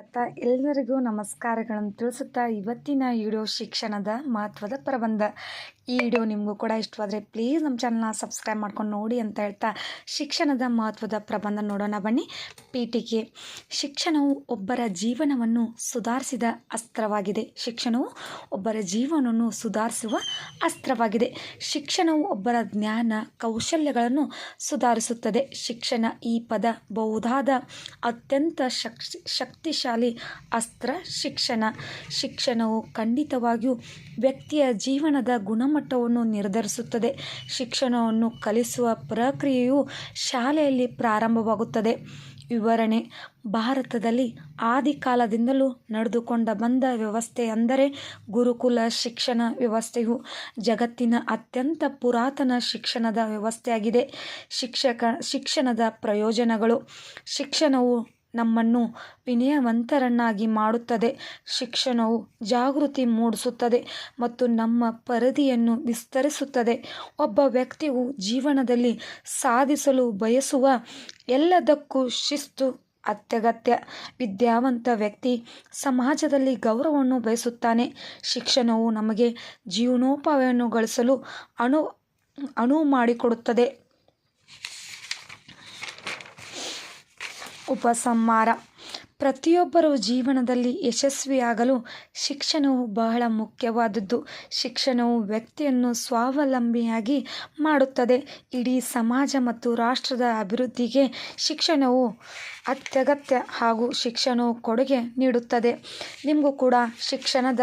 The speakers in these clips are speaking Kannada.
ಎಲ್ಲರಿಗೂ ನಮಸ್ಕಾರಗಳನ್ನು ತಿಳಿಸುತ್ತಾ ಇವತ್ತಿನ ವಿಡಿಯೋ ಶಿಕ್ಷಣದ ಮಹತ್ವದ ಪ್ರಬಂಧ. ಈ ವಿಡಿಯೋ ನಿಮಗೂ ಕೂಡ ಇಷ್ಟವಾದರೆ ಪ್ಲೀಸ್ ನಮ್ಮ ಚಾನಲ್ನ ಸಬ್ಸ್ಕ್ರೈಬ್ ಮಾಡ್ಕೊಂಡು ನೋಡಿ ಅಂತ ಹೇಳ್ತಾ ಶಿಕ್ಷಣದ ಮಹತ್ವದ ಪ್ರಬಂಧ ನೋಡೋಣ ಬನ್ನಿ. ಪೀಠಿಕೆ. ಶಿಕ್ಷಣವು ಒಬ್ಬರ ಜೀವನವನ್ನು ಸುಧಾರಿಸಿದ ಅಸ್ತ್ರವಾಗಿದೆ. ಶಿಕ್ಷಣವು ಒಬ್ಬರ ಜೀವನವನ್ನು ಸುಧಾರಿಸುವ ಅಸ್ತ್ರವಾಗಿದೆ. ಶಿಕ್ಷಣವು ಒಬ್ಬರ ಜ್ಞಾನ ಕೌಶಲ್ಯಗಳನ್ನು ಸುಧಾರಿಸುತ್ತದೆ. ಶಿಕ್ಷಣ ಈ ಪದ ಬಹುದಾದ ಅತ್ಯಂತ ಶಕ್ತಿಶಾಲಿ ಅಸ್ತ್ರ ಶಿಕ್ಷಣವು ಖಂಡಿತವಾಗಿಯೂ ವ್ಯಕ್ತಿಯ ಜೀವನದ ಗುಣಮಟ್ಟವನ್ನು ನಿರ್ಧರಿಸುತ್ತದೆ. ಶಿಕ್ಷಣವನ್ನು ಕಲಿಸುವ ಪ್ರಕ್ರಿಯೆಯು ಶಾಲೆಯಲ್ಲಿ ಪ್ರಾರಂಭವಾಗುತ್ತದೆ. ವಿವರಣೆ. ಭಾರತದಲ್ಲಿ ಆದಿಕಾಲದಿಂದಲೂ ನಡೆದುಕೊಂಡು ಬಂದ ವ್ಯವಸ್ಥೆ ಅಂದರೆ ಗುರುಕುಲ ಶಿಕ್ಷಣ ವ್ಯವಸ್ಥೆಯು ಜಗತ್ತಿನ ಅತ್ಯಂತ ಪುರಾತನ ಶಿಕ್ಷಣದ ವ್ಯವಸ್ಥೆಯಾಗಿದೆ. ಶಿಕ್ಷಣದ ಪ್ರಯೋಜನಗಳು. ಶಿಕ್ಷಣವು ನಮ್ಮನ್ನು ವಿನಯವಂತರನ್ನಾಗಿ ಮಾಡುತ್ತದೆ. ಶಿಕ್ಷಣವು ಜಾಗೃತಿ ಮೂಡಿಸುತ್ತದೆ ಮತ್ತು ನಮ್ಮ ಪರಿಧಿಯನ್ನು ವಿಸ್ತರಿಸುತ್ತದೆ. ಒಬ್ಬ ವ್ಯಕ್ತಿಯು ಜೀವನದಲ್ಲಿ ಸಾಧಿಸಲು ಬಯಸುವ ಎಲ್ಲದಕ್ಕೂ ಶಿಸ್ತು ಅತ್ಯಗತ್ಯ. ವಿದ್ಯಾವಂತ ವ್ಯಕ್ತಿ ಸಮಾಜದಲ್ಲಿ ಗೌರವವನ್ನು ಬಯಸುತ್ತಾನೆ. ಶಿಕ್ಷಣವು ನಮಗೆ ಜೀವನೋಪಾಯವನ್ನು ಗಳಿಸಲು ಅನುವು ಮಾಡಿಕೊಡುತ್ತದೆ. ಉಪಸಂಹಾರ. ಪ್ರತಿಯೊಬ್ಬರೂ ಜೀವನದಲ್ಲಿ ಯಶಸ್ವಿಯಾಗಲು ಶಿಕ್ಷಣವು ಬಹಳ ಮುಖ್ಯವಾದದ್ದು. ಶಿಕ್ಷಣವು ವ್ಯಕ್ತಿಯನ್ನು ಸ್ವಾವಲಂಬಿಯಾಗಿ ಮಾಡುತ್ತದೆ. ಇಡೀ ಸಮಾಜ ಮತ್ತು ರಾಷ್ಟ್ರದ ಅಭಿವೃದ್ಧಿಗೆ ಶಿಕ್ಷಣವು ಅತ್ಯಗತ್ಯ ಹಾಗೂ ಶಿಕ್ಷಣವು ಕೊಡುಗೆ ನೀಡುತ್ತದೆ. ನಿಮಗೂ ಕೂಡ ಶಿಕ್ಷಣದ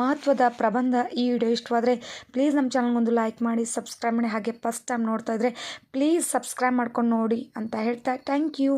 ಮಹತ್ವದ ಪ್ರಬಂಧ ಈ ವಿಡಿಯೋ ಇಷ್ಟವಾದರೆ ಪ್ಲೀಸ್ ನಮ್ಮ ಚಾನಲ್ಗೊಂದು ಲೈಕ್ ಮಾಡಿ, ಸಬ್ಸ್ಕ್ರೈಬ್ ಮಾಡಿ. ಹಾಗೆ ಫಸ್ಟ್ ಟೈಮ್ ನೋಡ್ತಾ ಇದ್ದರೆ ಪ್ಲೀಸ್ ಸಬ್ಸ್ಕ್ರೈಬ್ ಮಾಡ್ಕೊಂಡು ನೋಡಿ ಅಂತ ಹೇಳ್ತಾ ಥ್ಯಾಂಕ್ ಯು.